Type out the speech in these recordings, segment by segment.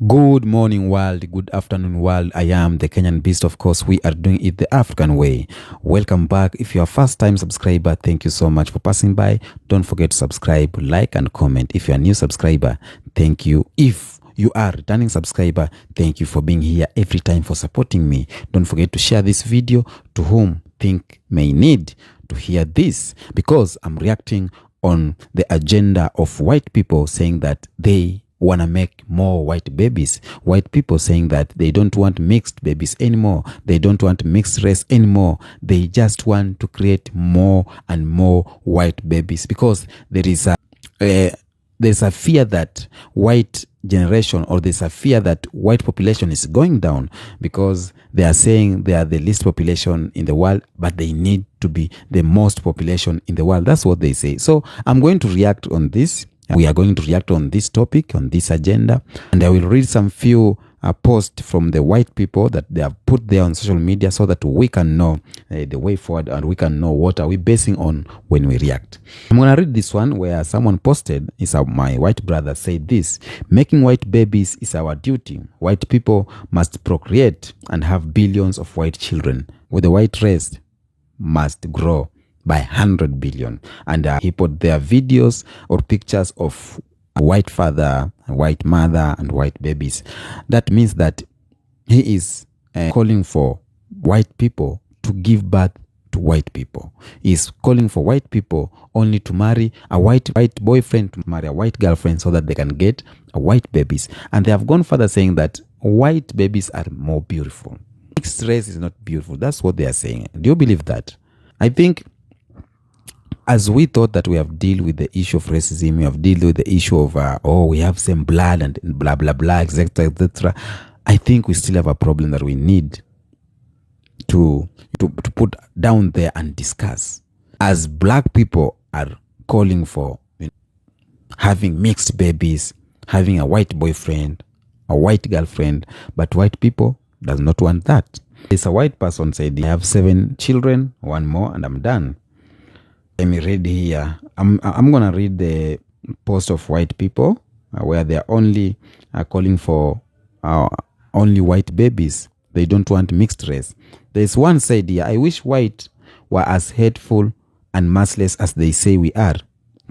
Good morning, world. Good afternoon, world. I am the Kenyan Beast. Of course, we are doing it the African way. Welcome back. If you're a first-time subscriber, thank you so much for passing by. Don't forget to subscribe, like, and comment. If you're a new subscriber, thank you. If you are a returning subscriber, thank you for being here every time, for supporting me. Don't forget to share this video to whom think may need to hear this, because I'm reacting on the agenda of white people saying that they want to make more white babies. White people saying that they don't want mixed babies anymore. They don't want mixed race anymore. They just want to create more and more white babies, because there is there's a fear that white generation, or there's a fear that white population is going down, because they are saying they are the least population in the world, but they need to be the most population in the world. That's what they say. So I'm going to react on this. We are going to react on this topic, on this agenda, and I will read some few posts from the white people that they have put there on social media, so that we can know the way forward, and we can know what are we basing on when we react. I'm going to read this one where someone posted, my white brother said this: making white babies is our duty. White people must procreate and have billions of white children, with the white race must grow by 100 billion. And he put their videos or pictures of a white father, a white mother, and white babies. That means that he is calling for white people to give birth to white people. He's calling for white people only to marry a white boyfriend, to marry a white girlfriend, so that they can get white babies. And they have gone further, saying that white babies are more beautiful. Mixed race is not beautiful. That's what they are saying. Do you believe that? I think, as we thought that we have dealt with the issue of racism, we have dealt with the issue of, we have same blood and blah, blah, blah, etc., etc. I think we still have a problem that we need to put down there and discuss. As black people are calling for having mixed babies, having a white boyfriend, a white girlfriend, but white people does not want that. There's a white person said, I have 7 children, 1 more, and I'm done. Let me read here. I'm gonna read the post of white people where they are only calling for only white babies. They don't want mixed race. There's one said here, I wish white were as hateful and merciless as they say we are.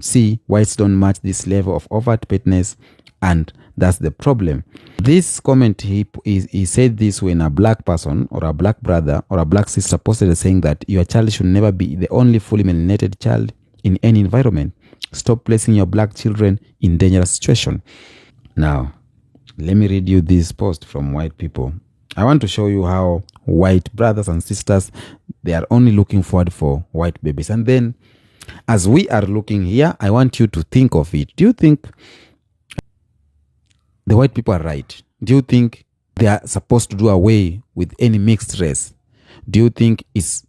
See, whites don't match this level of overt petness, and that's the problem. This comment, he said this when a black person or a black brother or a black sister posted saying that your child should never be the only fully melanated child in any environment. Stop placing your black children in dangerous situation. Now, let me read you this post from white people. I want to show you how white brothers and sisters, they are only looking forward for white babies. And then, as we are looking here, I want you to think of it. Do you think the white people are right? Do you think they are supposed to do away with any mixed race? Do you think it's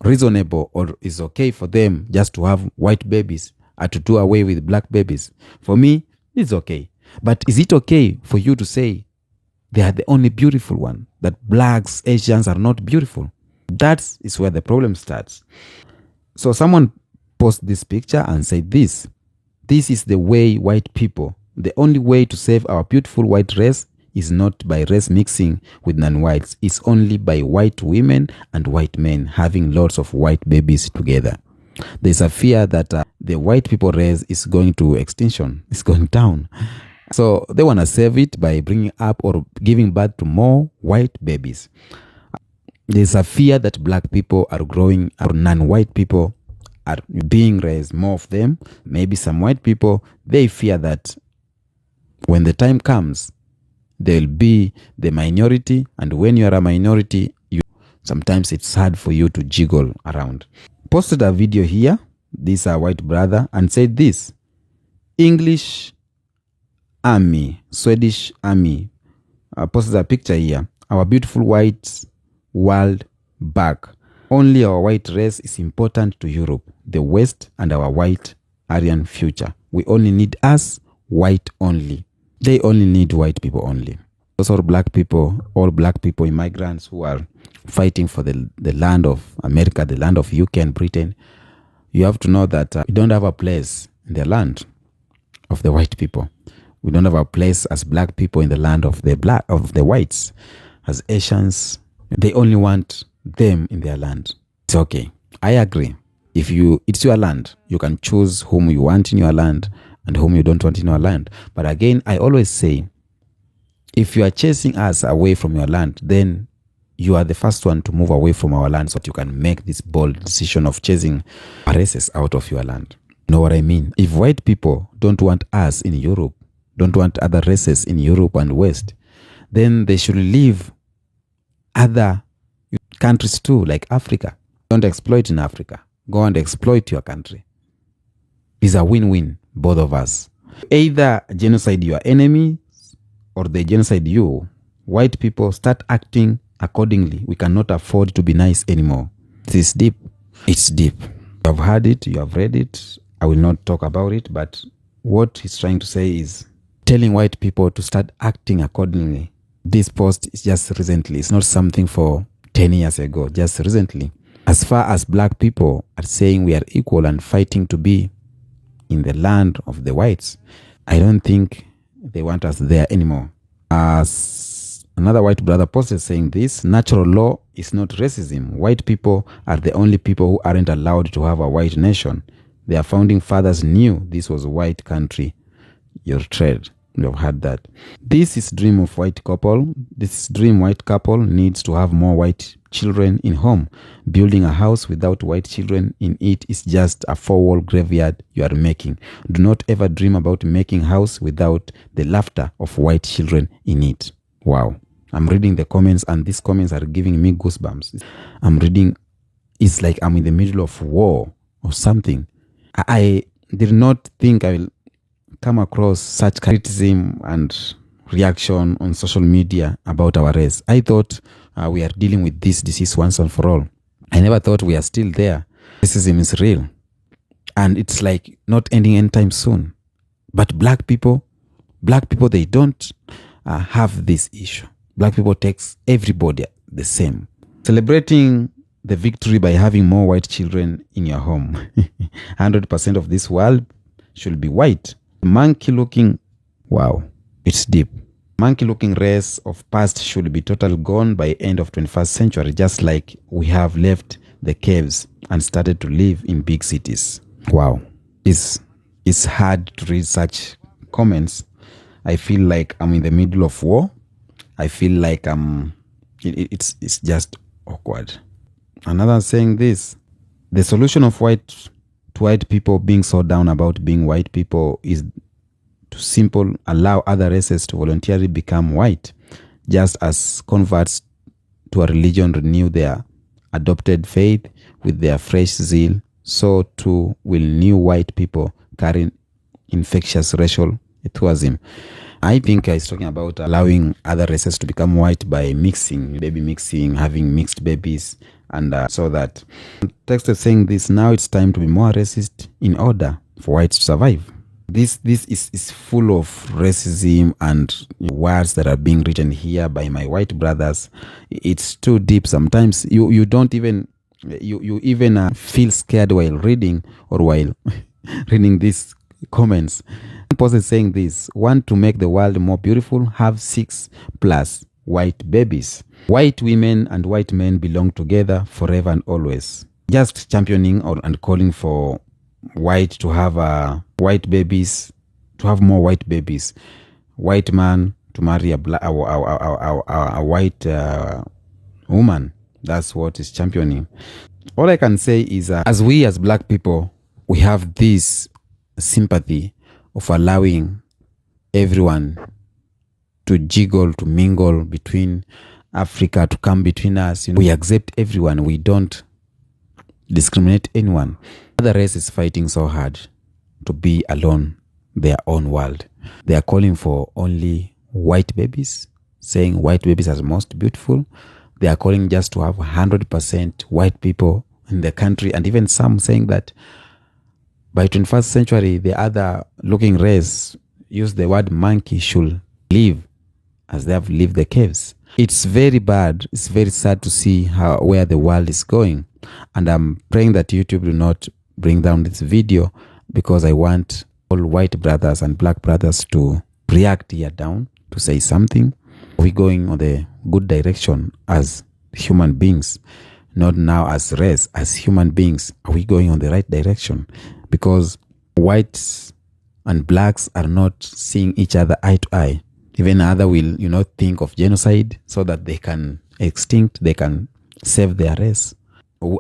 reasonable or is okay for them just to have white babies or to do away with black babies? For me, it's okay. But is it okay for you to say they are the only beautiful one, that blacks, Asians are not beautiful? That is where the problem starts. So someone posted this picture and said this is the way white people, the only way to save our beautiful white race is not by race mixing with non-whites. It's only by white women and white men having lots of white babies together. There's a fear that the white people race is going to extinction. It's going down. So they want to save it by bringing up or giving birth to more white babies. There's a fear that black people are growing, or non-white people are being raised, more of them. Maybe some white people, they fear that when the time comes, they'll be the minority, and when you are a minority, sometimes it's hard for you to jiggle around. Posted a video here, this white brother, and said this: English army, Swedish army, posted a picture here. Our beautiful white world back. Only our white race is important to Europe, the West, and our white Aryan future. We only need us, white only. They only need white people only. Those are black people, all black people, immigrants who are fighting for the land of America, the land of UK and Britain. You have to know that you don't have a place in the land of the white people. We don't have a place as black people in the land of the whites. As Asians, they only want them in their land. It's okay. I agree. It's your land, you can choose whom you want in your land and whom you don't want in your land. But again, I always say, if you are chasing us away from your land, then you are the first one to move away from our land so that you can make this bold decision of chasing races out of your land. You know what I mean? If white people don't want us in Europe, don't want other races in Europe and West, then they should leave other countries too, like Africa. Don't exploit in Africa. Go and exploit your country. It's a win-win, both of us. Either genocide your enemy or they genocide you. White people, start acting accordingly. We cannot afford to be nice anymore. It is deep. It's deep. You have heard it. You have read it. I will not talk about it. But what he's trying to say is telling white people to start acting accordingly. This post is just recently. It's not something for 10 years ago. Just recently. As far as black people are saying we are equal and fighting to be in the land of the whites, I don't think they want us there anymore. As another white brother posted saying this, natural law is not racism. White people are the only people who aren't allowed to have a white nation. Their founding fathers knew this was a white country. Your trade. You have heard that. This is dream of white couple. This dream white couple needs to have more white children in home. Building a house without white children in it is just a four-wall graveyard you are making. Do not ever dream about making house without the laughter of white children in it. Wow. I'm reading the comments and these comments are giving me goosebumps. I'm reading, it's like I'm in the middle of war or something. I did not think I will come across such criticism and reaction on social media about our race. I thought we are dealing with this disease once and for all. I never thought we are still there. Racism is real. And it's like not ending anytime soon. But black people, they don't have this issue. Black people takes everybody the same. Celebrating the victory by having more white children in your home. 100% of this world should be white. Monkey looking, wow, it's deep. Monkey looking race of past should be totally gone by end of 21st century, just like we have left the caves and started to live in big cities. Wow, it's hard to read such comments. I feel like I'm in the middle of war. I feel like it's just awkward. Another saying this, the solution of white people being so down about being white people is to simple allow other races to voluntarily become white, just as converts to a religion renew their adopted faith with their fresh zeal, so too will new white people carry infectious racial enthusiasm. I think he's talking about allowing other races to become white by baby mixing, having mixed babies, and so that. The text is saying this, now it's time to be more racist in order for whites to survive. This is full of racism and words that are being written here by my white brothers. It's too deep. Sometimes you don't even, you even feel scared while reading or while reading these comments. One person saying this, want to make the world more beautiful, have 6+ white babies. White women and white men belong together forever and always. Just championing and calling for white to have white babies, to have more white babies. White man to marry a white woman. That's what is championing. All I can say is as we as black people, we have this sympathy of allowing everyone to jiggle, to mingle between Africa, to come between us. We accept everyone. We don't discriminate anyone. Other race is fighting so hard to be alone, their own world. They are calling for only white babies, saying white babies are the most beautiful. They are calling just to have 100% white people in the country, and even some saying that by 21st century, the other looking race, use the word monkey, should live as they have lived the caves. It's very bad. It's very sad to see where the world is going. And I'm praying that YouTube do not bring down this video, because I want all white brothers and black brothers to react here down to say something? Are we going on the good direction as human beings? Not now as race, as human beings. Are we going on the right direction? Because whites and blacks are not seeing each other eye to eye. Even other will, think of genocide so that they can extinct, they can save their race.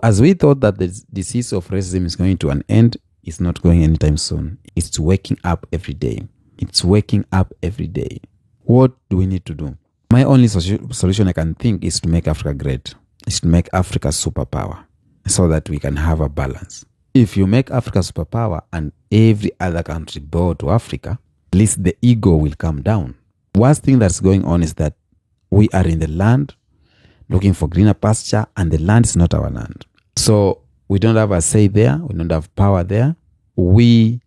As we thought that the disease of racism is going to an end, it's not going anytime soon. It's waking up every day. It's waking up every day. What do we need to do? My only solution I can think is to make Africa great. Is to make Africa superpower so that we can have a balance. If you make Africa superpower and every other country bow to Africa, at least the ego will come down. Worst thing that's going on is that we are in the land looking for greener pasture and the land is not our land. So we don't have a say there. We don't have power there. We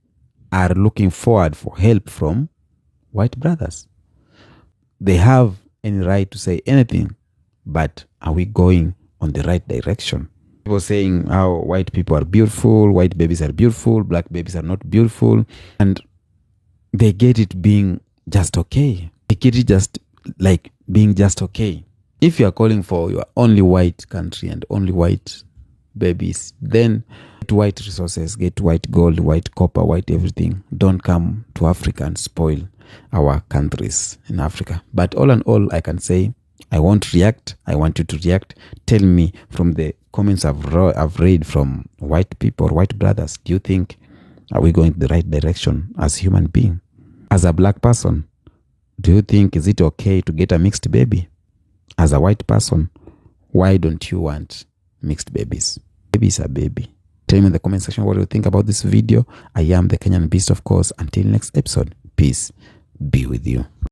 are looking forward for help from white brothers. They have any right to say anything, but are we going on the right direction? People saying how white people are beautiful, white babies are beautiful, black babies are not beautiful, and they get it being just okay. They get it just like being just okay. If you are calling for your only white country and only white babies, then get white resources, get white gold, white copper, white everything. Don't come to Africa and spoil our countries in Africa. But all in all, I can say, I won't react. I want you to react. Tell me from the comments I've read from white people, white brothers, do you think, are we going the right direction as human being? As a black person, do you think, is it okay to get a mixed baby? As a white person, why don't you want mixed babies? Baby is a baby. Tell me in the comment section what you think about this video. I am the Kenyan Beast, of course. Until next episode, peace be with you.